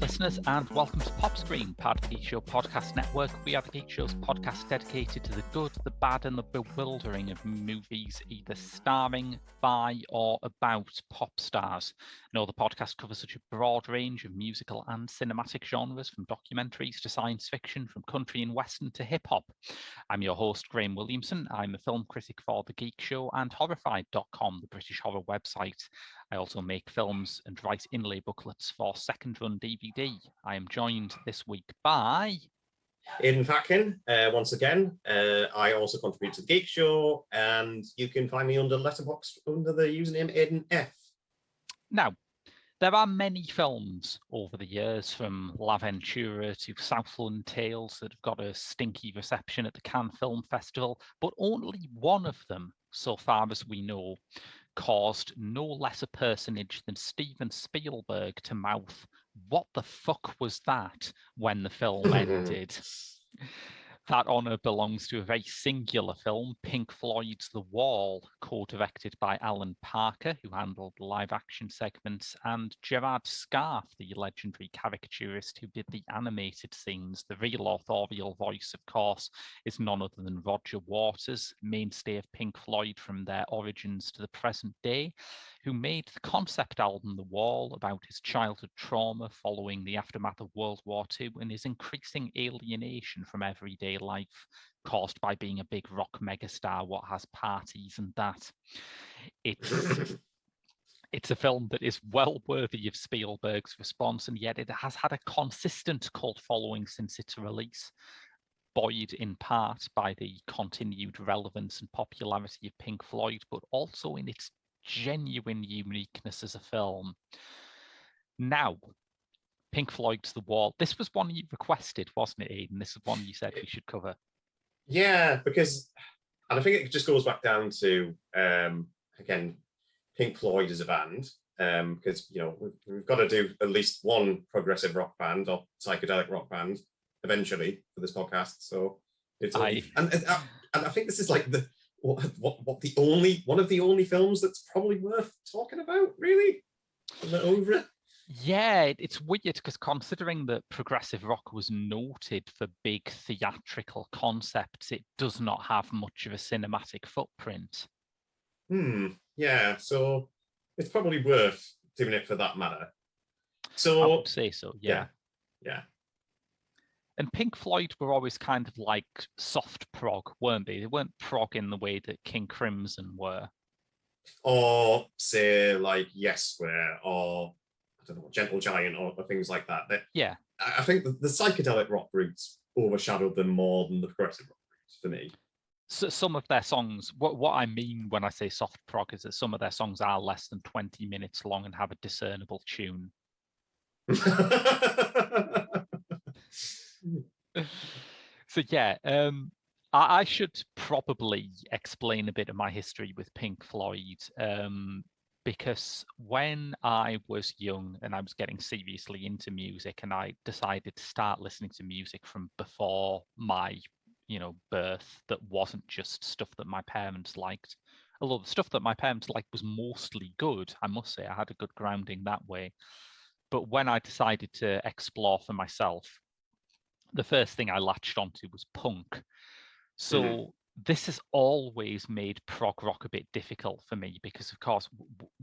listeners, and welcome to Pop Screen, part of the Geek Show Podcast Network. We are the Geek Show's podcast dedicated to the good, the bad, and the bewildering of movies, either starring, by, or about pop stars. No, the podcast covers such a broad range of musical and cinematic genres, from documentaries to science fiction, from country and western to hip-hop. I'm your host, Graham Williamson. I'm a film critic for The Geek Show and Horrified.com, the British horror website. I also make films and write inlay booklets for Second Run DVD. I am joined this week by Aidan once again. I also contribute to the Geek Show, and you can find me under Letterboxd under the username Aidan F. Now, there are many films over the years, from L'Aventura to Southland Tales, that have got a stinky reception at the Cannes Film Festival, but only one of them, so far as we know, caused no less a personage than Steven Spielberg to mouth, "What the fuck was that?" when the film ended. That honour belongs to a very singular film, Pink Floyd's The Wall, co-directed by Alan Parker, who handled the live-action segments, and Gerard Scarfe, the legendary caricaturist who did the animated scenes. The real authorial voice, of course, is none other than Roger Waters, mainstay of Pink Floyd from their origins to the present day, who made the concept album The Wall about his childhood trauma following the aftermath of World War II and his increasing alienation from everyday life caused by being a big rock megastar what has parties and that. It's a film that is well worthy of Spielberg's response, and yet it has had a consistent cult following since its release, buoyed in part by the continued relevance and popularity of Pink Floyd, but also in its genuine uniqueness as a film. Now, Pink Floyd's The Wall. This was one you requested, wasn't it, Aidan? This is one you said we should cover. Yeah, because, and I think it just goes back down to, again, Pink Floyd as a band, because, you know, we've got to do at least one progressive rock band or psychedelic rock band eventually for this podcast. So it's and I think this is like the one of the only films that's probably worth talking about, really. Over it. Yeah, it's weird because considering that progressive rock was noted for big theatrical concepts, it does not have much of a cinematic footprint. Yeah, so it's probably worth doing it for that matter. So I would say so, yeah. And Pink Floyd were always kind of like soft prog, weren't they? They weren't prog in the way that King Crimson were. Or say like Yes Square, or I don't know, Gentle Giant, or things like that. Yeah. I think the psychedelic rock roots overshadowed them more than the progressive rock roots for me. So some of their songs, what I mean when I say soft prog is that some of their songs are less than 20 minutes long and have a discernible tune. So yeah, I should probably explain a bit of my history with Pink Floyd, because when I was young and I was getting seriously into music, and I decided to start listening to music from before my, birth, that wasn't just stuff that my parents liked. Although the stuff that my parents liked was mostly good, I must say, I had a good grounding that way. But when I decided to explore for myself, the first thing I latched onto was punk. So this has always made prog rock a bit difficult for me because, of course,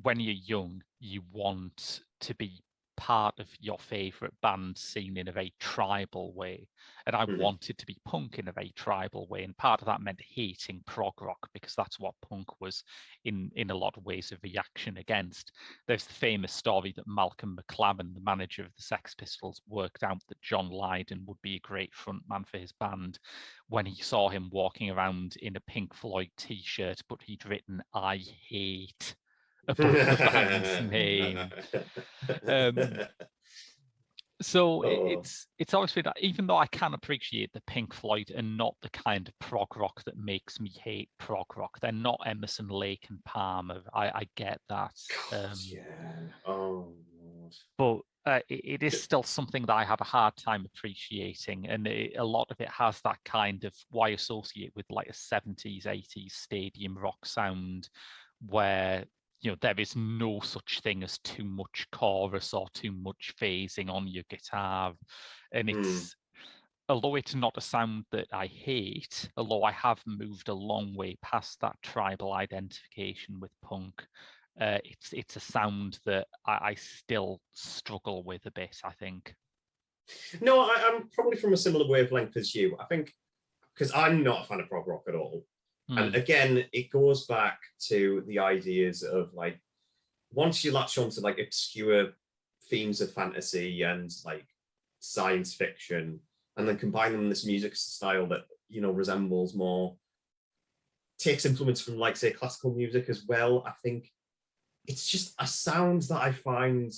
when you're young, you want to be part of your favorite band seen in a very tribal way. And I wanted to be punk in a very tribal way. And part of that meant hating prog rock because that's what punk was in a lot of ways a reaction against. There's the famous story that Malcolm McLaren, the manager of the Sex Pistols, worked out that John Lydon would be a great frontman for his band when he saw him walking around in a Pink Floyd t-shirt, but he'd written "I hate" above the band's name. So it's always been, even though I can appreciate that Pink Floyd are not the kind of prog rock that makes me hate prog rock. They're not Emerson, Lake and Palmer. I get that. But it is still something that I have a hard time appreciating, and a lot of it has that kind of why associate with like a 70s, 80s stadium rock sound, where there is no such thing as too much chorus or too much phasing on your guitar. And although it's not a sound that I hate, although I have moved a long way past that tribal identification with punk, it's a sound that I still struggle with a bit, I think. No, I'm probably from a similar wavelength as you. I think because I'm not a fan of prog rock at all. And again, it goes back to the ideas of like, once you latch onto like obscure themes of fantasy and like science fiction, and then combine them in this music style that, resembles more, takes influence from like, say, classical music as well. I think it's just a sound that I find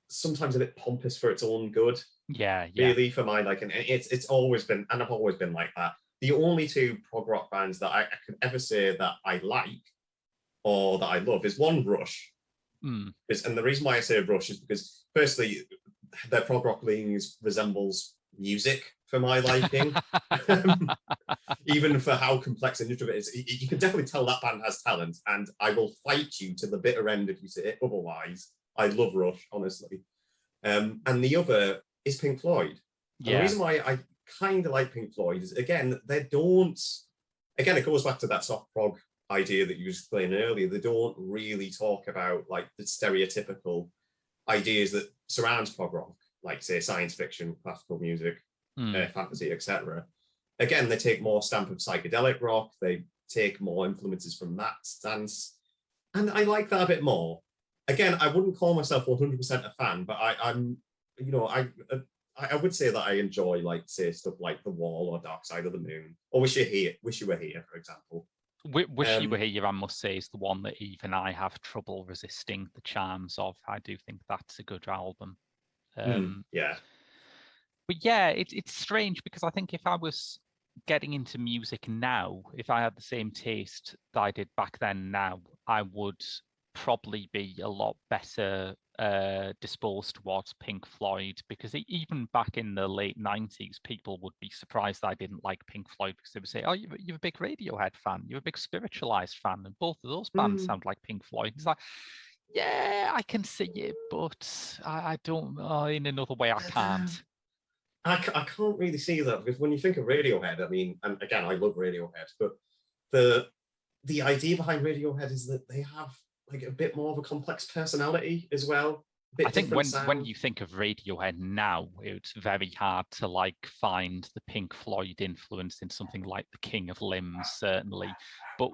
sometimes a bit pompous for its own good. Yeah. Really, for my like, and it's always been, and I've always been like that. The only two prog rock bands that I could ever say that I like or that I love is one, Rush. And the reason why I say Rush is because, firstly, their prog rock leanings resembles music for my liking. Even for how complex and intricate it is, you can definitely tell that band has talent, and I will fight you to the bitter end if you say it otherwise. I love Rush, honestly. And the other is Pink Floyd. And the reason why I kind of like Pink Floyd is, again, it goes back to that soft prog idea that you were explaining earlier. They don't really talk about like the stereotypical ideas that surrounds prog rock, like, say, science fiction, classical music, fantasy, etc. Again, they take more stamp of psychedelic rock. They take more influences from that stance, and I like that a bit more. Again, I wouldn't call myself 100% a fan, but I would say that I enjoy, like, say, stuff like The Wall or Dark Side of the Moon or Wish You Were Here, for example. Wish You Were Here, I must say, is the one that even I have trouble resisting the charms of. I do think that's a good album. Yeah. But yeah, it's strange because I think if I was getting into music now, if I had the same taste that I did back then now, I would probably be a lot better disposed towards Pink Floyd, because even back in the late 90s, people would be surprised that I didn't like Pink Floyd, because they would say, oh, you're a big Radiohead fan, you're a big Spiritualized fan, and both of those bands sound like Pink Floyd. It's like, yeah, I can see it, but I don't, in another way I can't. I can't really see that, because when you think of Radiohead, I mean, and again, I love Radiohead, but the idea behind Radiohead is that they have like a bit more of a complex personality as well. I think when you think of Radiohead now, it's very hard to like find the Pink Floyd influence in something like The King of Limbs, certainly. But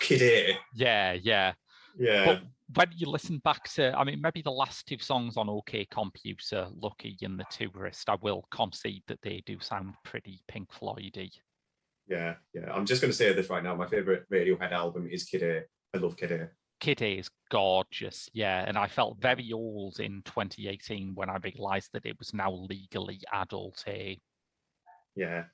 Kid A. Yeah. But when you listen back to, I mean, maybe the last two songs on OK Computer, Lucky and The Tourist, I will concede that they do sound pretty Pink Floydy. Yeah. I'm just going to say this right now. My favorite Radiohead album is Kid A. I love Kid A. Kid A is gorgeous, yeah. And I felt very old in 2018 when I realised that it was now legally adult A. Yeah.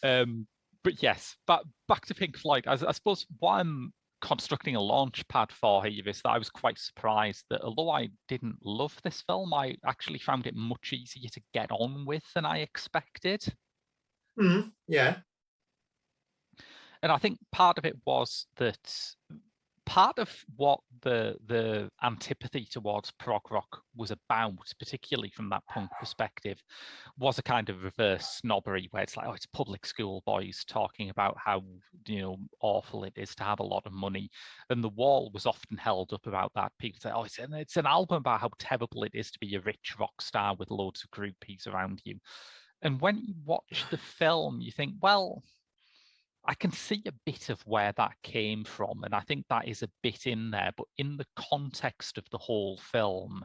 But yes, back to Pink Floyd. I suppose what I'm constructing a launch pad for here is that I was quite surprised that although I didn't love this film, I actually found it much easier to get on with than I expected. Yeah. And I think part of it was that part of what the antipathy towards prog rock was about, particularly from that punk perspective, was a kind of reverse snobbery where it's like, oh, it's public school boys talking about how, awful it is to have a lot of money. And The Wall was often held up about that. People say, oh, it's an album about how terrible it is to be a rich rock star with loads of groupies around you. And when you watch the film, you think, well, I can see a bit of where that came from, and I think that is a bit in there, but in the context of the whole film,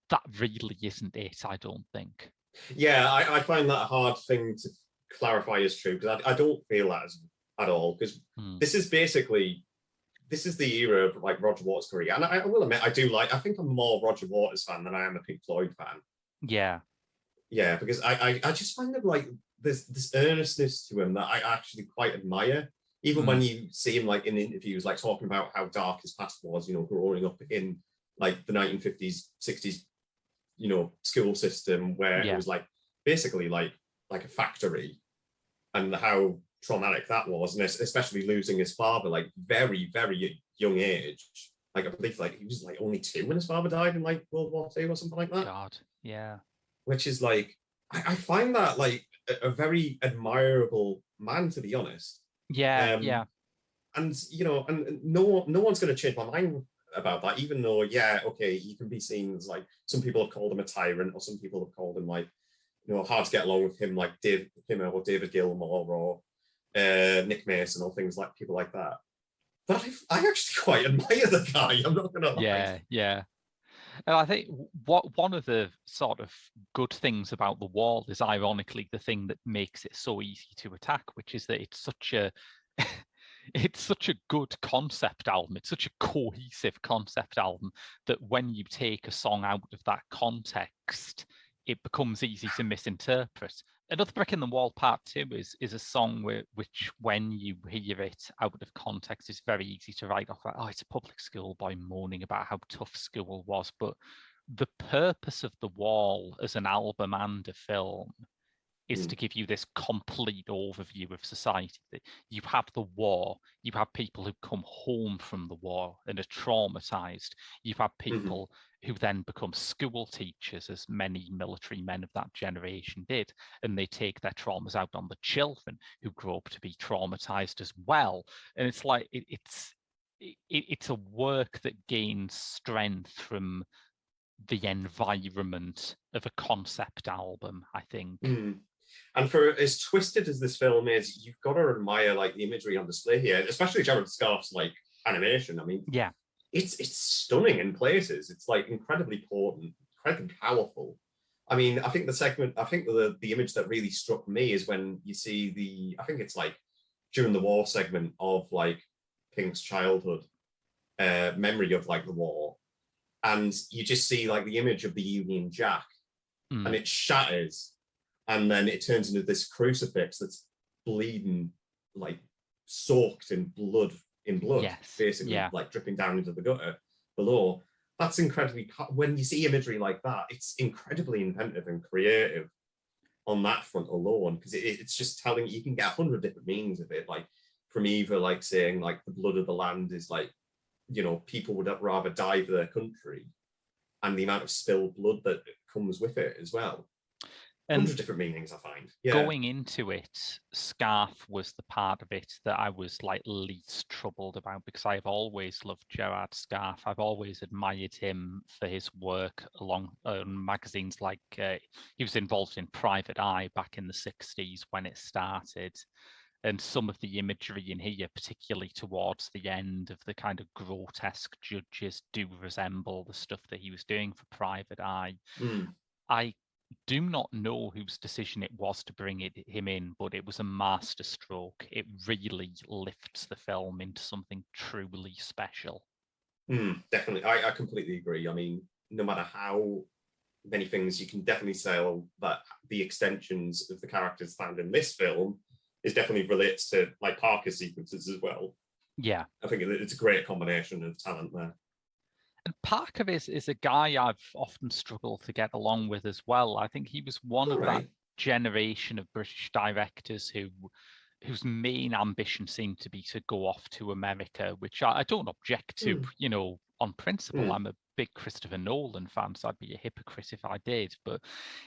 that really isn't it, I don't think. Yeah, I find that a hard thing to clarify as true, because I don't feel that at all, because this is the era of like Roger Waters' career, and I will admit I think I'm more Roger Waters fan than I am a Pink Floyd fan. Yeah, because I just find that like there's this earnestness to him that I actually quite admire. Even when you see him like in interviews, like talking about how dark his past was, growing up in like the 1950s, 60s, school system where it was like basically like a factory, and how traumatic that was, and especially losing his father like very, very young age. Like I believe like he was like only 2 when his father died in like World War II or something like that. God, yeah. Which is like I find that like a very admirable man, to be honest. Yeah, Um, yeah. and and no one's going to change my mind about that, even though yeah, okay, he can be seen as like some people have called him a tyrant, or some people have called him like hard to get along with him, like him or David Gilmour or Nick Mason or things like people like that. But I actually quite admire the guy. I'm not gonna lie. Yeah, yeah. And I think one of the sort of good things about The Wall is ironically the thing that makes it so easy to attack, which is that it's such a it's such a good concept album. It's such a cohesive concept album that when you take a song out of that context, it becomes easy to misinterpret. Another Brick in the Wall Part 2 is a song which, when you hear it out of context, is very easy to write off like, oh, it's a public school boy moaning about how tough school was. But the purpose of The Wall as an album and a film is to give you this complete overview of society. That you have the war, you have people who come home from the war and are traumatized. You have people who then become school teachers, as many military men of that generation did, and they take their traumas out on the children who grow up to be traumatized as well. And it's like it's a work that gains strength from the environment of a concept album, I think. And for as twisted as this film is, you've got to admire like the imagery on display here, especially Gerard Scarf's like animation. I mean, yeah, it's stunning in places. It's like incredibly potent, incredibly powerful. I mean, I think the image that really struck me is when you see I think it's like during the war segment of like Pink's childhood memory of like the war, and you just see like the image of the Union Jack, and it shatters. And then it turns into this crucifix that's bleeding, like soaked in blood, yes, basically, like dripping down into the gutter below. That's incredibly, when you see imagery like that, it's incredibly inventive and creative on that front alone, because it's just telling you can get 100 different meanings of it, like from either like saying like the blood of the land is like, people would rather die for their country, and the amount of spilled blood that comes with it as well. And 100 different meanings, I find. Yeah. Going into it, Scarf was the part of it that I was like least troubled about, because I've always loved Gerard Scarf. I've always admired him for his work along magazines like he was involved in Private Eye back in the 60s when it started. And some of the imagery in here, particularly towards the end of the kind of grotesque judges, do resemble the stuff that he was doing for Private Eye. I do not know whose decision it was to bring him in, but it was a masterstroke. It really lifts the film into something truly special. Definitely. I completely agree. I mean, no matter how many things you can definitely say that the extensions of the characters found in this film is definitely relates to like Parker's sequences as well. Yeah. I think it's a great combination of talent there. And Parker is a guy I've often struggled to get along with as well. I think he was one of that generation of British directors whose main ambition seemed to be to go off to America, which I don't object to, on principle. I'm a big Christopher Nolan fan, so I'd be a hypocrite if I did. But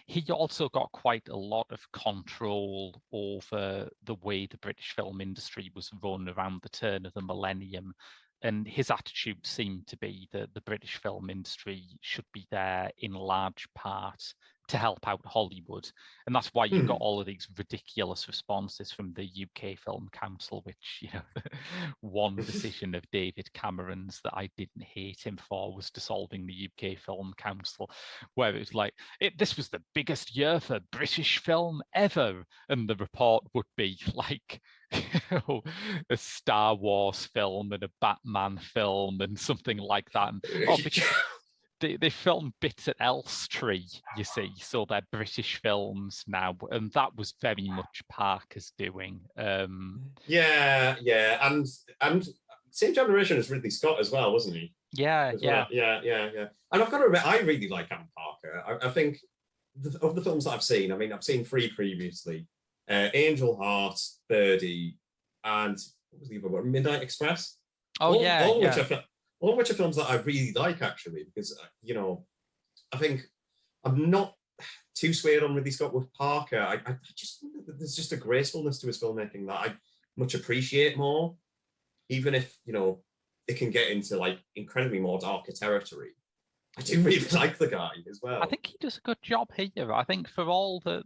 he also got quite a lot of control over the way the British film industry was run around the turn of the millennium. And his attitude seemed to be that the British film industry should be there in large part to help out Hollywood. And that's why you got all of these ridiculous responses from the UK Film Council, which, one decision of David Cameron's that I didn't hate him for was dissolving the UK Film Council, where it was like, this was the biggest year for British film ever. And the report would be like, a Star Wars film and a Batman film and something like that. And, because they film bits at Elstree, you see, so they're British films now, and that was very much Parker's doing. Yeah, and same generation as Ridley Scott as well, wasn't he? Yeah. And I've got to admit, I really like Alan Parker. I think of the films that I've seen, I mean, I've seen 3 previously. Angel Heart, Birdie, and what was the other one? Midnight Express. Oh yeah, All yeah. all of which are films that I really like, actually, because I think I'm not too swayed on Ridley Scott with Parker. I just think that there's just a gracefulness to his filmmaking that I much appreciate more, even if it can get into like incredibly more darker territory. I do really like the guy as well. I think he does a good job here. I think for all the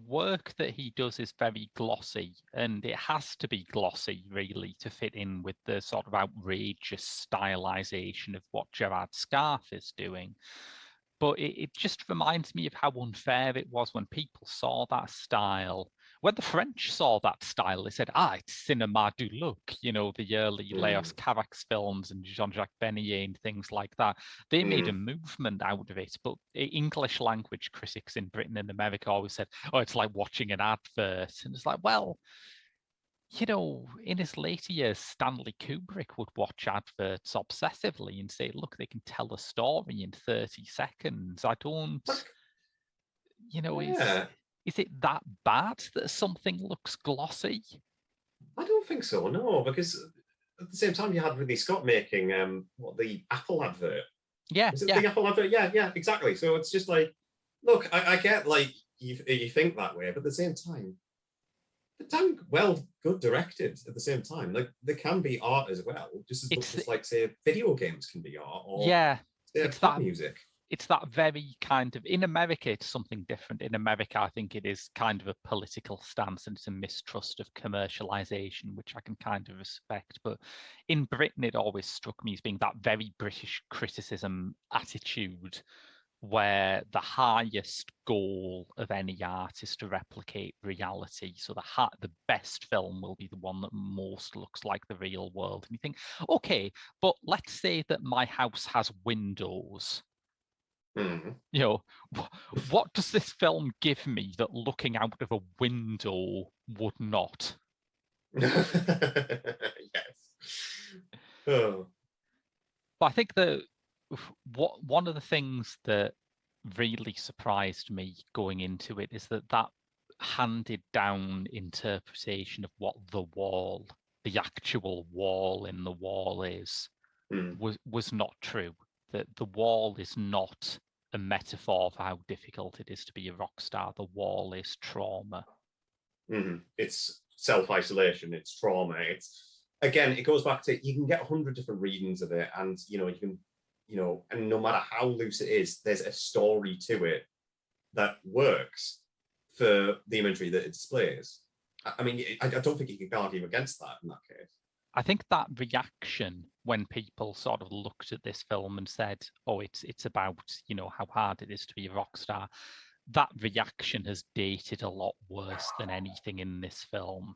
work that he does is very glossy, and it has to be glossy really to fit in with the sort of outrageous stylization of what Gerard Scarfe is doing. But it just reminds me of how unfair it was when people saw that style. When the French saw that style, they said, it's cinema du look, the early Léos Carax films and Jean-Jacques Bennier and things like that. They made a movement out of it. But English language critics in Britain and America always said, it's like watching an advert. And it's like, well, in his later years, Stanley Kubrick would watch adverts obsessively and say, look, they can tell a story in 30 seconds. I don't, is it that bad that something looks glossy? I don't think so, no, because at the same time you had Ridley Scott making the Apple advert. Yeah, Was it the Apple advert? Yeah, exactly. So it's just like, look, I get like you think that way, but at the same time, damn good directed at the same time. Like there can be art as well, just as much as like say video games can be art, or it's pop music. It's that very kind of, in America, it's something different. In America, I think it is kind of a political stance and it's a mistrust of commercialization, which I can kind of respect. But in Britain, it always struck me as being that very British criticism attitude where the highest goal of any art is to replicate reality. So the best film will be the one that most looks like the real world. And you think, okay, but let's say that my house has windows. What does this film give me that looking out of a window would not? Yes. But I think that one of the things that really surprised me going into it is that handed down interpretation of what the actual wall in the wall is, was not true. That the wall is not a metaphor for how difficult it is to be a rock star. The wall is trauma. It's self-isolation, it's trauma. It's, again, it goes back to, you can get 100 different readings of it, and you can, and no matter how loose it is, there's a story to it that works for the imagery that it displays. I mean, I don't think you can argue against that in that case. I think that reaction when people sort of looked at this film and said, it's about, how hard it is to be a rock star, that reaction has dated a lot worse than anything in this film.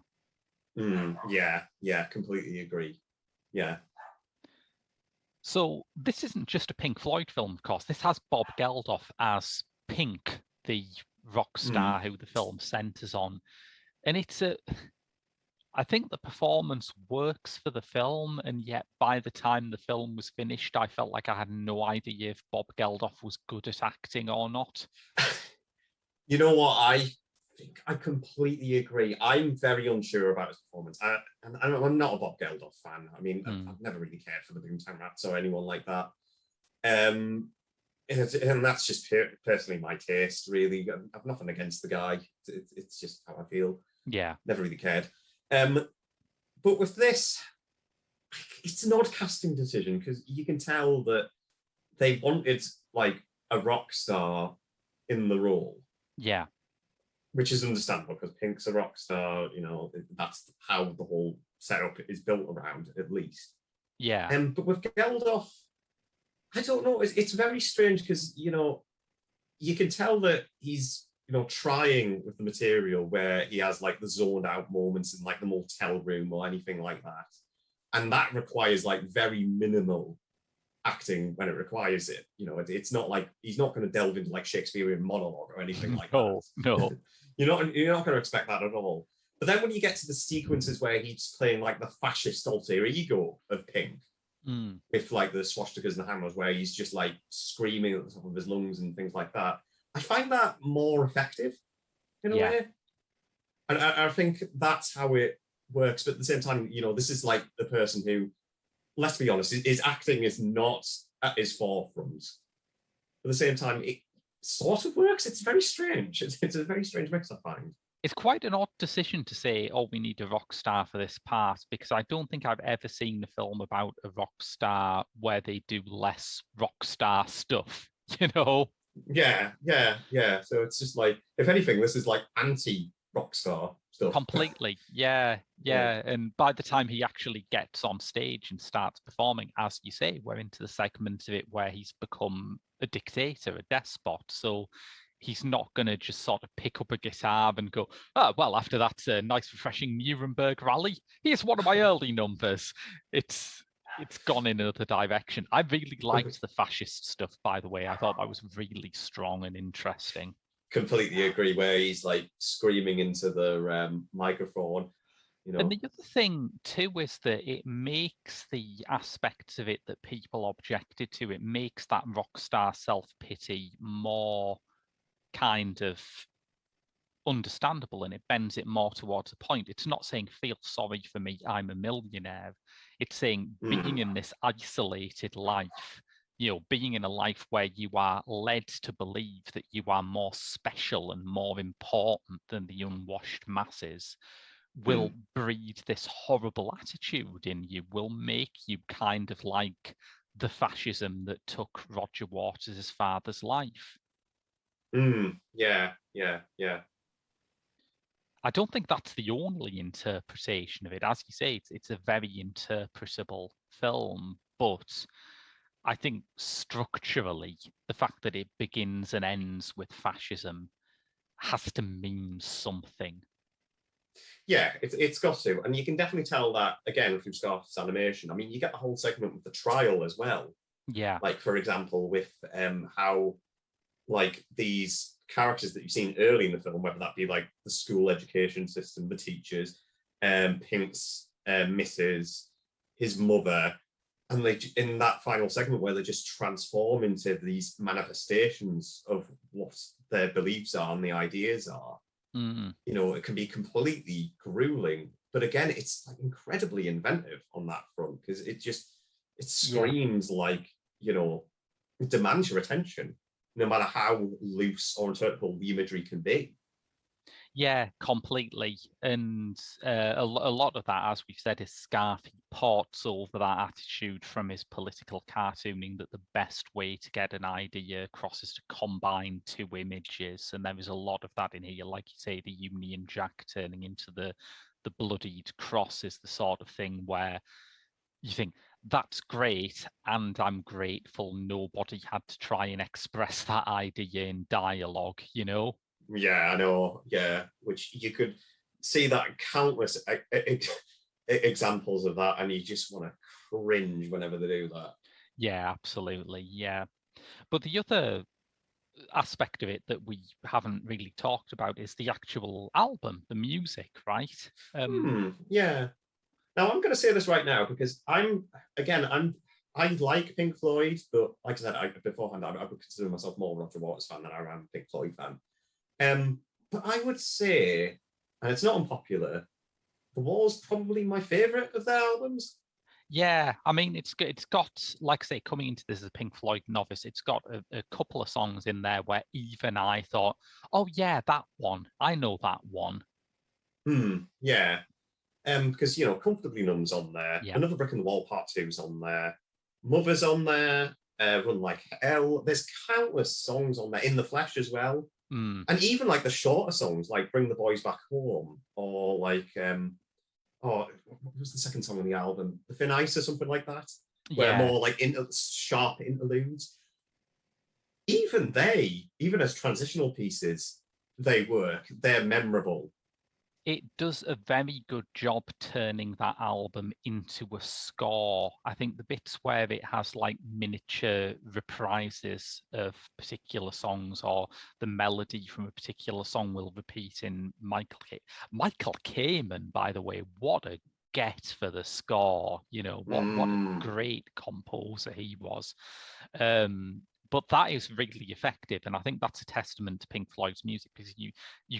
Yeah, completely agree. Yeah. So this isn't just a Pink Floyd film, of course. This has Bob Geldof as Pink, the rock star who the film centers on. And I think the performance works for the film, and yet by the time the film was finished, I felt like I had no idea if Bob Geldof was good at acting or not. You know what? I think I completely agree. I'm very unsure about his performance. I'm not a Bob Geldof fan. I mean, I've never really cared for the Boomtown Rats or anyone like that. And that's just personally my taste, really. I've nothing against the guy. It's just how I feel. Yeah. Never really cared. But with this, it's an odd casting decision, because you can tell that they wanted like a rock star in the role. Yeah. Which is understandable, because Pink's a rock star, that's how the whole setup is built around, at least. Yeah. But with Geldof, I don't know. It's very strange, because, you can tell that he's, trying with the material, where he has like the zoned out moments in like the motel room or anything like that. And that requires like very minimal acting when it requires it. It's not like he's not going to delve into like Shakespearean monologue or anything like that. No. You're not going to expect that at all. But then when you get to the sequences where he's playing like the fascist alter ego of Pink, with like the swastikas and the hammers, where he's just like screaming at the top of his lungs and things like that, I find that more effective in a way. And I think that's how it works. But at the same time, this is like the person who, let's be honest, his acting is not at his forefront. At the same time, it sort of works. It's very strange. It's a very strange mix, I find. It's quite an odd decision to say, oh, we need a rock star for this part, because I don't think I've ever seen a film about a rock star where they do less rock star stuff, Yeah. So it's just like, if anything, this is like anti-rock star stuff. Completely. Yeah. And by the time he actually gets on stage and starts performing, as you say, we're into the segment of it where he's become a dictator, a despot. So he's not going to just sort of pick up a guitar and go, oh, well, after that nice, refreshing Nuremberg rally, here's one of my early numbers. It's gone in another direction. I really liked the fascist stuff, by the way. I thought that was really strong and interesting. Completely agree, where he's like screaming into the microphone. And the other thing too is that it makes the aspects of it that people objected to, it makes that rock star self-pity more kind of understandable, and it bends it more towards a point. It's not saying feel sorry for me, I'm a millionaire. It's saying being in this isolated life, being in a life where you are led to believe that you are more special and more important than the unwashed masses, will breed this horrible attitude in you, will make you kind of like the fascism that took Roger Waters' father's life. Yeah. I don't think that's the only interpretation of it. As you say, it's a very interpretable film, but I think structurally, the fact that it begins and ends with fascism has to mean something. Yeah, it's got to. And you can definitely tell that, again, from Scarface animation. I mean, you get the whole segment with the trial as well. Yeah. Like, for example, with how, like, these characters that you've seen early in the film, whether that be like the school education system, the teachers, Pink's missus, his mother, and they, in that final segment where they just transform into these manifestations of what their beliefs are and the ideas are. It can be completely grueling, but again, it's like incredibly inventive on that front, because it screams like, it demands your attention, no matter how loose or interpretable the imagery can be. Yeah, completely. And a lot of that, as we've said, is Scarf. He ports over that attitude from his political cartooning that the best way to get an idea across is to combine two images. And there is a lot of that in here. Like you say, the Union Jack turning into the bloodied cross is the sort of thing where you think, that's great, and I'm grateful nobody had to try and express that idea in dialogue, Yeah, I know. Yeah, which you could see that countless examples of that, and you just want to cringe whenever they do that. Yeah, absolutely. Yeah. But the other aspect of it that we haven't really talked about is the actual album, the music, right? Yeah. Now I'm going to say this right now, because I like Pink Floyd, but like I said, beforehand, I would consider myself more Roger Waters fan than I am Pink Floyd fan. But I would say, and it's not unpopular, The Wall's probably my favorite of their albums. Yeah, I mean, it's got, like I say, coming into this as a Pink Floyd novice, it's got a couple of songs in there where even I thought, oh yeah, that one, I know that one. Yeah. Because Comfortably Numb's on there. Yeah. Another Brick in the Wall Part 2's on there. Mother's on there. Run Like Hell. There's countless songs on there. In the Flesh as well. And even like the shorter songs, like Bring the Boys Back Home, or like what was the second song on the album? The Thin Ice or something like that. Where more like sharp interludes. Even as transitional pieces, they work. They're memorable. It does a very good job turning that album into a score. I think the bits where it has like miniature reprises of particular songs, or the melody from a particular song will repeat in Michael Kamen, by the way, what a get for the score. What a great composer he was. but that is really effective, and I think that's a testament to Pink Floyd's music, because you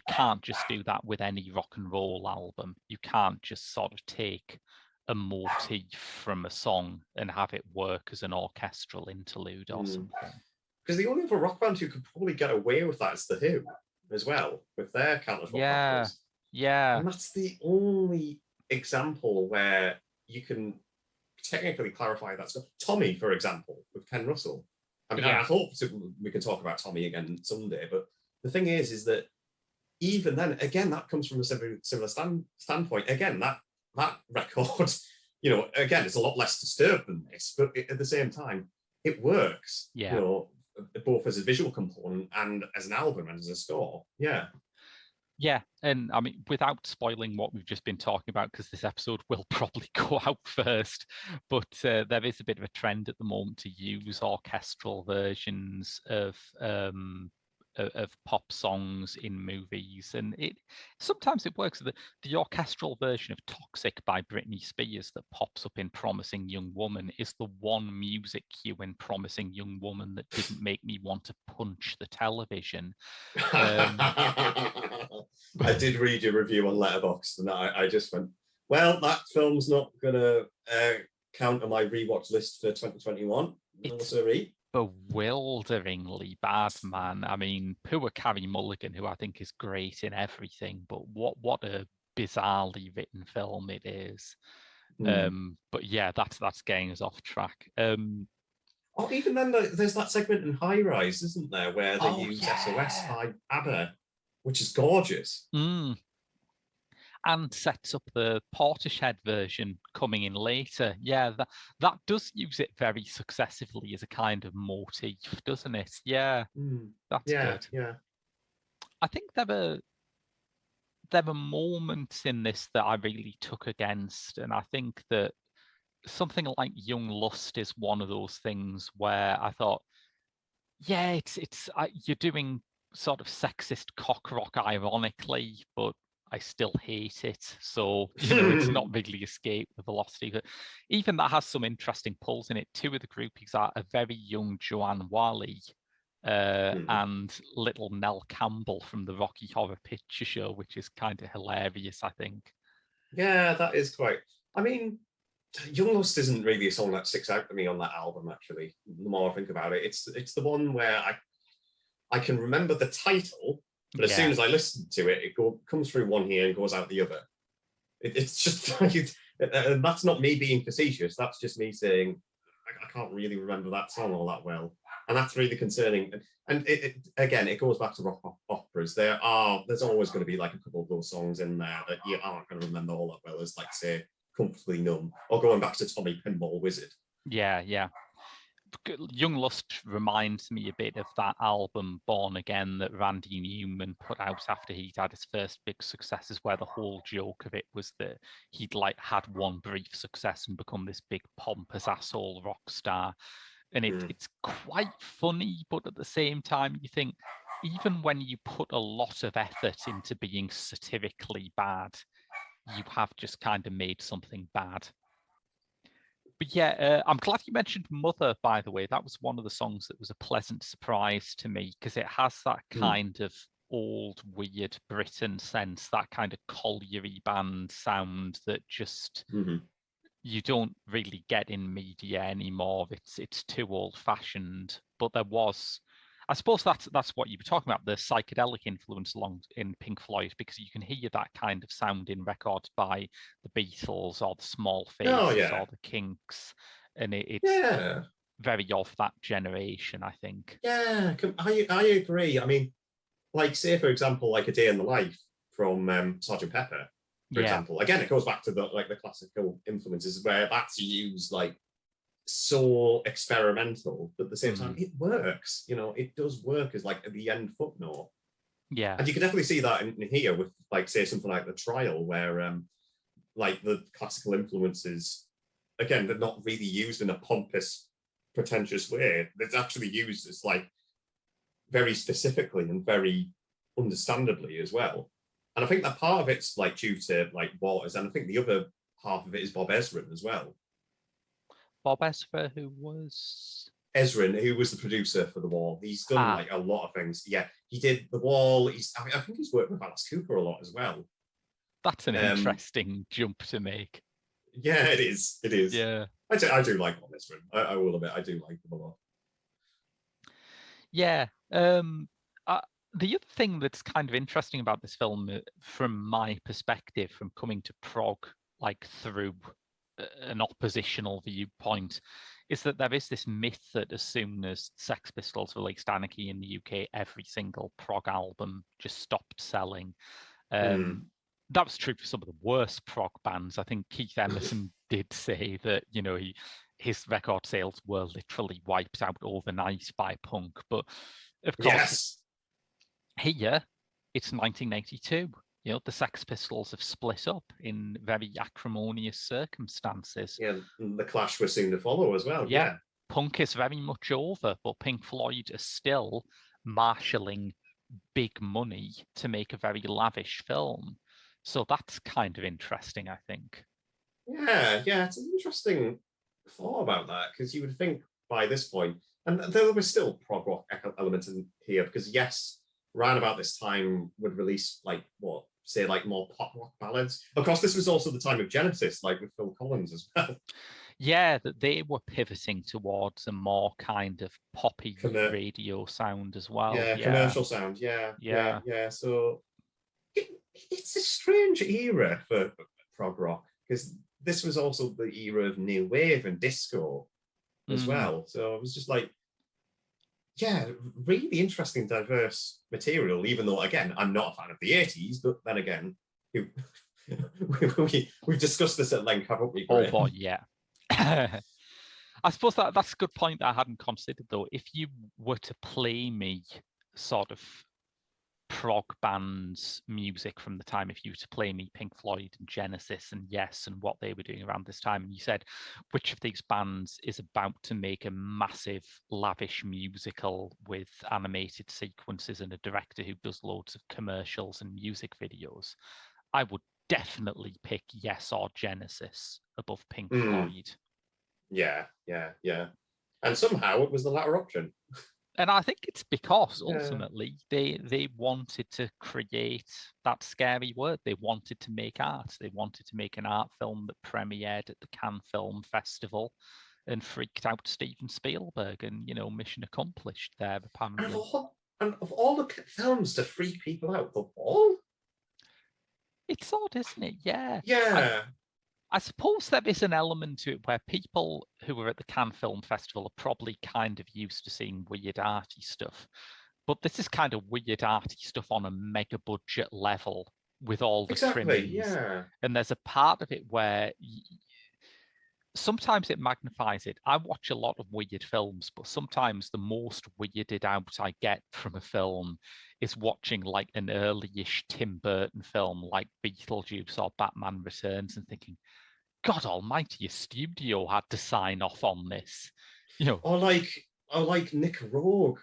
can't just do that with any rock and roll album. You can't just sort of take a motif from a song and have it work as an orchestral interlude or something. Because the only other rock band who could probably get away with that is The Who as well, with their Countless Rock Battles. Yeah. And that's the only example where you can technically clarify that stuff. Tommy, for example, with Ken Russell. I mean, I hope we can talk about Tommy again someday, but the thing is that even then, again, that comes from a similar standpoint. Again, that record, you know, again, it's a lot less disturbed than this, but at the same time, it works. Yeah. You know, both as a visual component and as an album and as a score. Yeah. Yeah, and I mean, without spoiling what we've just been talking about, because this episode will probably go out first, but there is a bit of a trend at the moment to use orchestral versions of pop songs in movies, and sometimes it works. The orchestral version of "Toxic" by Britney Spears that pops up in "Promising Young Woman" is the one music cue in "Promising Young Woman" that didn't make me want to punch the television. I did read your review on Letterboxd, and I just went, well, that film's not gonna count on my rewatch list for 2021. It's bewilderingly bad, man. I mean, poor Carey Mulligan, who I think is great in everything, but what a bizarrely written film it is. But yeah, that's getting us off track. Oh, even then, there's that segment in High Rise, isn't there, where they use SOS by ABBA, which is gorgeous. And sets up the Portishead version coming in later. Yeah, that does use it very successively as a kind of motif, doesn't it? Yeah, that's good. Yeah. I think there were moments in this that I really took against, and I think that something like Young Lust is one of those things where I thought, yeah, it's you're doing sort of sexist cock rock ironically, but I still hate it. So, you know, it's not really Escape the Velocity. But even that has some interesting pulls in it. Two of the groupies are a very young Joanne Whalley and little Nell Campbell from the Rocky Horror Picture Show, which is kind of hilarious, I think. Yeah, that is quite... I mean, Young Lust isn't really a song that sticks out to me on that album, actually, the more I think about it. It's the one where I can remember the title, but as soon as I listen to it, it comes through one ear and goes out the other. It's just and that's not me being facetious. That's just me saying I can't really remember that song all that well, and that's really concerning. And again, it goes back to rock operas. There's always going to be like a couple of those songs in there that you aren't going to remember all that well, as like say Comfortably Numb, or going back to Tommy Pinball Wizard. Yeah. Young Lust reminds me a bit of that album Born Again that Randy Newman put out after he'd had his first big successes, where the whole joke of it was that he'd like had one brief success and become this big pompous asshole rock star. And it's quite funny, but at the same time you think, even when you put a lot of effort into being satirically bad, you have just kind of made something bad. But yeah, I'm glad you mentioned Mother, by the way. That was one of the songs that was a pleasant surprise to me, because it has that kind of old, weird Britain sense, that kind of colliery band sound that just you don't really get in media anymore. It's too old-fashioned. But there was... I suppose that's what you were talking about, the psychedelic influence along in Pink Floyd, because you can hear that kind of sound in records by the Beatles or the Small Faces or the Kinks, and it's very of that generation, I think. Yeah, I agree. I mean, like say for example, like A Day in the Life from Sgt. Pepper, for example. Again, it goes back to the classical influences where that's used like so experimental, but at the same time it works. You know, it does work as like the end footnote. Yeah, and you can definitely see that in here with like say something like The Trial, where like the classical influences, again, they're not really used in a pompous, pretentious way. It's actually used as like very specifically and very understandably as well. And I think that part of it's like due to like Waters, and I think the other half of it is Bob Ezrin as well. Bob Ezrin, who was... Ezrin, who was the producer for The Wall. He's done like a lot of things. Yeah, he did The Wall. I think he's worked with Alice Cooper a lot as well. That's an interesting jump to make. Yeah, it is. It is. Yeah. I do like Ezrin. I will admit, I do like him a lot. Yeah. The other thing that's kind of interesting about this film, from my perspective, from coming to prog like through an oppositional viewpoint, is that there is this myth that as soon as Sex Pistols released Anarchy in the UK, every single prog album just stopped selling. That was true for some of the worst prog bands. I think Keith Emerson did say that, you know, his record sales were literally wiped out overnight by punk. But of course, here it's 1982. You know, the Sex Pistols have split up in very acrimonious circumstances. Yeah, the Clash were soon to follow as well. Yeah. Punk is very much over, but Pink Floyd are still marshalling big money to make a very lavish film. So that's kind of interesting, I think. Yeah, it's an interesting thought about that, because you would think by this point, and there was still prog rock elements in here, because yes, around about this time would release like more pop rock ballads. Of course, this was also the time of Genesis, like with Phil Collins as well. Yeah, that they were pivoting towards a more kind of poppy radio sound as well. Yeah, commercial sound. Yeah. So it's a strange era for prog rock, because this was also the era of new wave and disco as well. So it was just like, yeah, really interesting, diverse material, even though, again, I'm not a fan of the 80s, but then again, we've discussed this at length, haven't we? Oh, boy, yeah. I suppose that's a good point that I hadn't considered, though. If you were to play me sort of prog bands music from the time, if you were to play me Pink Floyd and Genesis and Yes and what they were doing around this time, and you said which of these bands is about to make a massive lavish musical with animated sequences and a director who does loads of commercials and music videos, I would definitely pick Yes or Genesis above Pink Floyd. Yeah. And somehow it was the latter option. And I think it's because ultimately they wanted to create that scary word. They wanted to make art. They wanted to make an art film that premiered at the Cannes Film Festival and freaked out Steven Spielberg. And, you know, mission accomplished there, apparently. And of all the films to freak people out, The Wall? It's odd, isn't it? Yeah. Yeah. I suppose there is an element to it where people who were at the Cannes Film Festival are probably kind of used to seeing weird arty stuff. But this is kind of weird arty stuff on a mega budget level with all the trimmings. Yeah. And there's a part of it where sometimes it magnifies it. I watch a lot of weird films, but sometimes the most weirded out I get from a film is watching like an early-ish Tim Burton film like Beetlejuice or Batman Returns and thinking, God almighty, a studio had to sign off on this. You know, or like Nick Rogue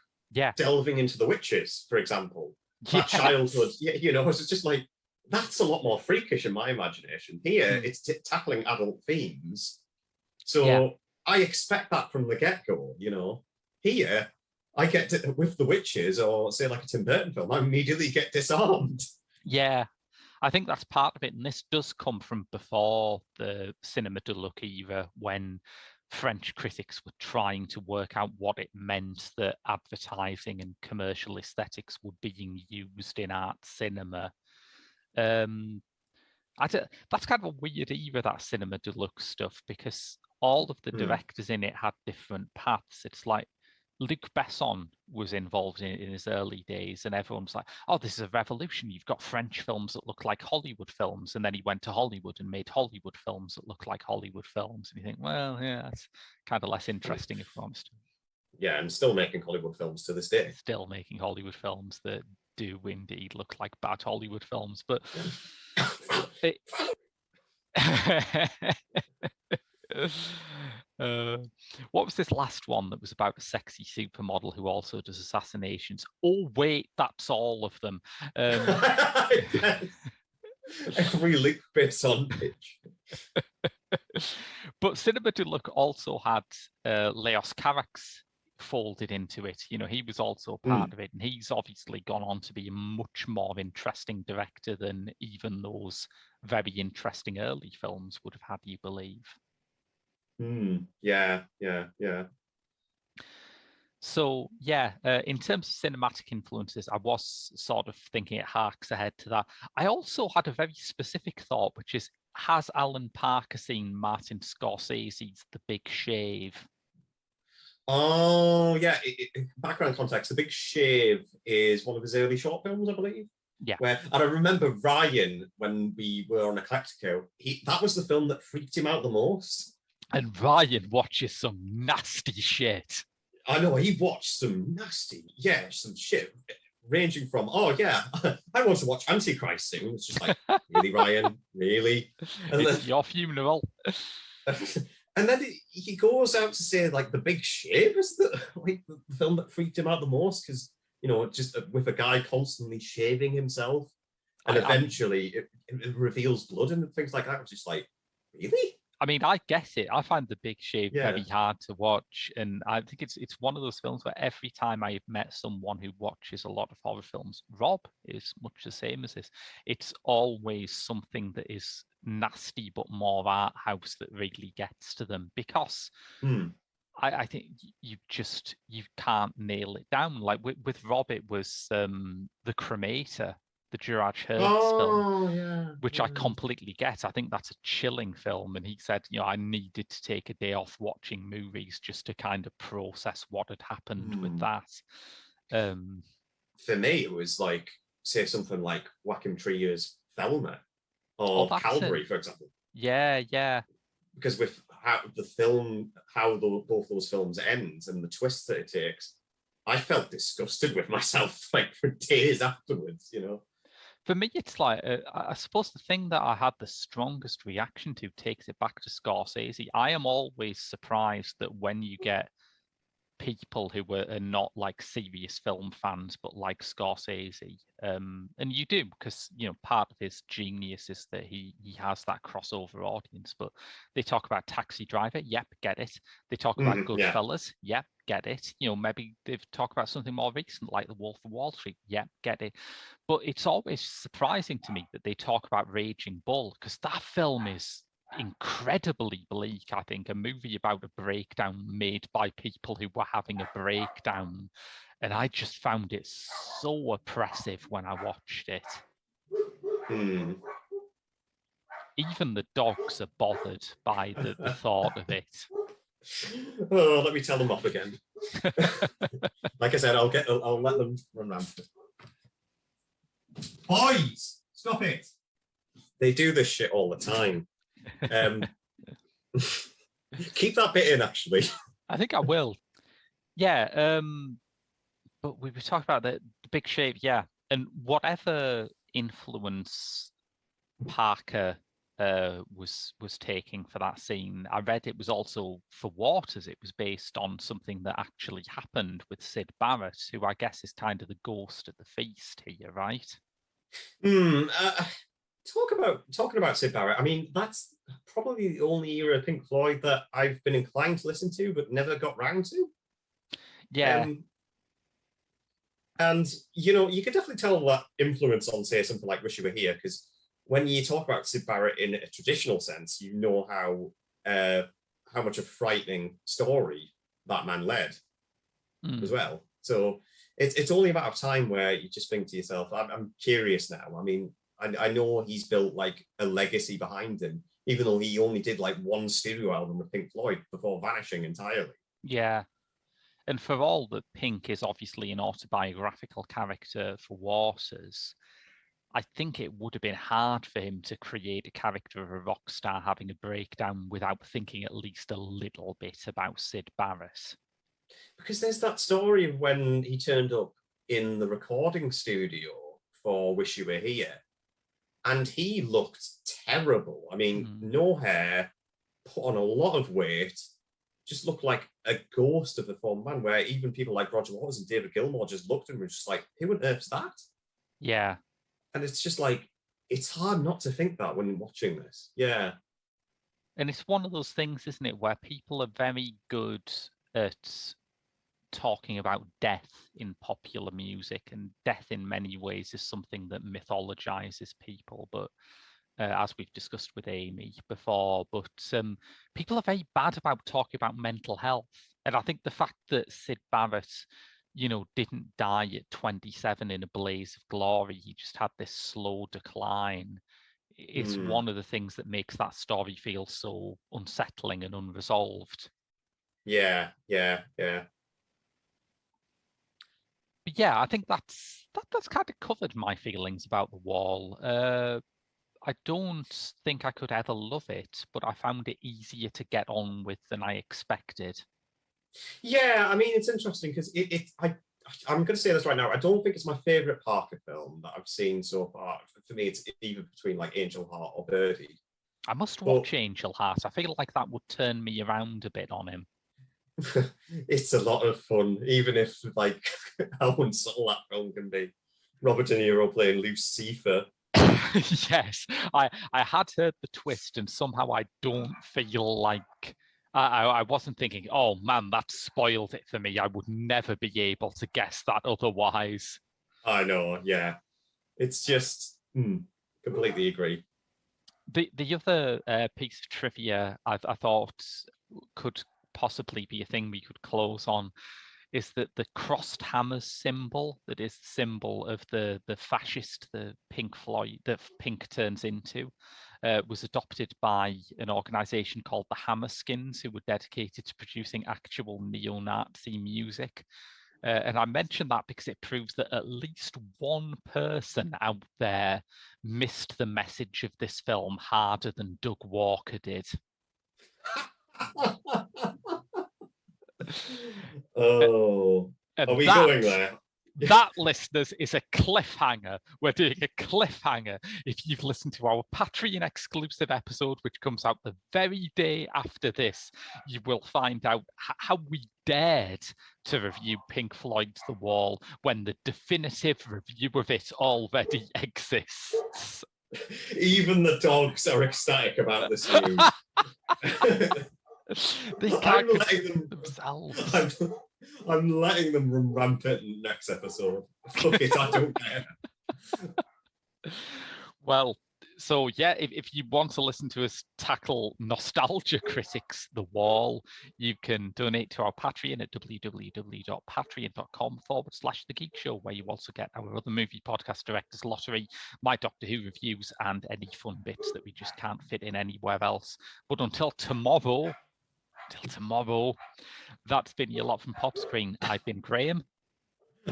delving into The Witches, for example. That childhood, you know, it's just like, that's a lot more freakish in my imagination. Here, it's tackling adult themes. So I expect that from the get-go, you know. Here, I get to, with The Witches or say like a Tim Burton film, I immediately get disarmed. Yeah, I think that's part of it. And this does come from before the Cinema de Look era, when French critics were trying to work out what it meant that advertising and commercial aesthetics were being used in art cinema. That's kind of a weird era, that Cinema de Look stuff, because all of the directors in it had different paths. It's like Luc Besson was involved in his early days, and everyone's like, oh, this is a revolution. You've got French films that look like Hollywood films. And then he went to Hollywood and made Hollywood films that look like Hollywood films. And you think, well, yeah, that's kind of less interesting, if I'm honest. Yeah, and still making Hollywood films to this day. Still making Hollywood films that do indeed look like bad Hollywood films. But what was this last one that was about a sexy supermodel who also does assassinations? Oh, wait, that's all of them. Every Luc Besson pitch. But Cinema de Look also had Leos Carax folded into it. He was also part of it, and he's obviously gone on to be a much more interesting director than even those very interesting early films would have had you believe. Yeah. So yeah, in terms of cinematic influences, I was sort of thinking it harks ahead to that. I also had a very specific thought, which is, has Alan Parker seen Martin Scorsese's The Big Shave? Oh, yeah. Background context, The Big Shave is one of his early short films, I believe. Yeah. And I remember Ryan, when we were on Eclectico, that was the film that freaked him out the most. And Ryan watches some nasty shit. I know, he watched some shit ranging from, oh yeah, I want to watch Antichrist soon. It's just like, really, Ryan? Really? And it's your funeral. And then he goes out to say, like, The Big Shave is the film that freaked him out the most, because, just with a guy constantly shaving himself, and eventually it reveals blood and things like that. It's just like, really? I mean, I get it. I find The Big Shave very hard to watch, and I think it's one of those films where every time I've met someone who watches a lot of horror films, Rob is much the same as this. It's always something that is nasty but more art house that really gets to them, because I think you can't nail it down. Like with Rob, it was The Cremator, the Gerard Hurst film, which I completely get. I think that's a chilling film, and he said, I needed to take a day off watching movies just to kind of process what had happened with that. For me, it was like, say something like Joachim Trier's Thelma, or Calvary, for example. Yeah. Because with how both those films end and the twists that it takes, I felt disgusted with myself like for days afterwards. For me, it's like, I suppose the thing that I had the strongest reaction to takes it back to Scorsese. I am always surprised that when you get people who are not like serious film fans, but like Scorsese, and you do, because part of his genius is that he has that crossover audience. But they talk about Taxi Driver, yep, get it. They talk about Goodfellas, yep, get it. Maybe they've talked about something more recent like The Wolf of Wall Street, yep, get it. But it's always surprising to me that they talk about Raging Bull, because that film is incredibly bleak. I think a movie about a breakdown made by people who were having a breakdown, and I just found it so oppressive when I watched it. Even the dogs are bothered by the thought of it. Oh, let me tell them off again. Like I said, I'll let them run rampant. Boys, stop it! They do this shit all the time. Keep that bit in, actually. I think I will. Yeah, but we were talking about the Big Shave, yeah, and whatever influence Parker was taking for that scene, I read it was also for Waters. It was based on something that actually happened with Sid Barrett, who I guess is kind of the ghost at the feast here, right? Talking about Sid Barrett, I mean, that's probably the only era of Pink Floyd that I've been inclined to listen to, but never got round to. Yeah. And you could definitely tell that influence on, say, something like Wish You Were Here, because when you talk about Sid Barrett in a traditional sense, you know how much a frightening story that man led as well. So it's only a matter of time where you just think to yourself, I'm curious now. I mean, I know he's built like a legacy behind him, even though he only did like one studio album with Pink Floyd before vanishing entirely. Yeah. And for all that Pink is obviously an autobiographical character for Waters, I think it would have been hard for him to create a character of a rock star having a breakdown without thinking at least a little bit about Sid Barrett. Because there's that story of when he turned up in the recording studio for Wish You Were Here, and he looked terrible. I mean, no hair, put on a lot of weight, just looked like a ghost of the former man, where even people like Roger Waters and David Gilmour just looked at him and were just like, who on earth's that? Yeah. And it's just like, it's hard not to think that when watching this. Yeah. And it's one of those things, isn't it, where people are very good at talking about death in popular music, and death in many ways is something that mythologizes people, but as we've discussed with Amy before, but people are very bad about talking about mental health. And I think the fact that Syd Barrett, didn't die at 27 in a blaze of glory, he just had this slow decline, is one of the things that makes that story feel so unsettling and unresolved. Yeah. But yeah, I think that's kind of covered my feelings about The Wall. I don't think I could ever love it, but I found it easier to get on with than I expected. Yeah, I mean, it's interesting because I'm going to say this right now. I don't think it's my favorite Parker film that I've seen so far. For me, it's either between like Angel Heart or Birdie. I must watch Angel Heart. I feel like that would turn me around a bit on him. It's a lot of fun, even if like how unsubtle that film can be. Robert De Niro playing Lucifer. Yes, I had heard the twist, and somehow I don't feel like I wasn't thinking, oh man, that spoiled it for me. I would never be able to guess that otherwise. I know, yeah. It's just completely agree. The other piece of trivia I thought could possibly be a thing we could close on is that the crossed hammers symbol, that is the symbol of the fascist, the Pink Floyd, that Pink turns into, was adopted by an organization called the Hammerskins, who were dedicated to producing actual neo-Nazi music. And I mention that because it proves that at least one person out there missed the message of this film harder than Doug Walker did. Oh, and are we going there? That, listeners, is a cliffhanger. We're doing a cliffhanger. If you've listened to our Patreon exclusive episode, which comes out the very day after this, you will find out how we dared to review Pink Floyd's The Wall when the definitive review of it already exists. Even the dogs are ecstatic about this news. They can't control themselves. I'm letting them run rampant in the next episode. Fuck it, I don't care. Well, so yeah, if you want to listen to us tackle Nostalgia Critics, The Wall, you can donate to our Patreon at www.patreon.com/The Geek Show, where you also get our other movie podcast, Director's Lottery, my Doctor Who reviews, and any fun bits that we just can't fit in anywhere else. But until tomorrow, that's been your lot from Pop Screen. I've been Graham.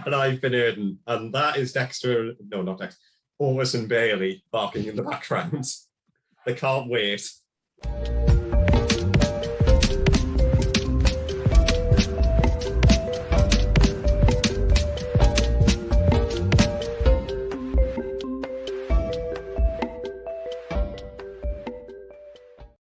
And I've been Aidan. And that is Dexter, no, not Dexter, Otis and Bailey barking in the background. They can't wait.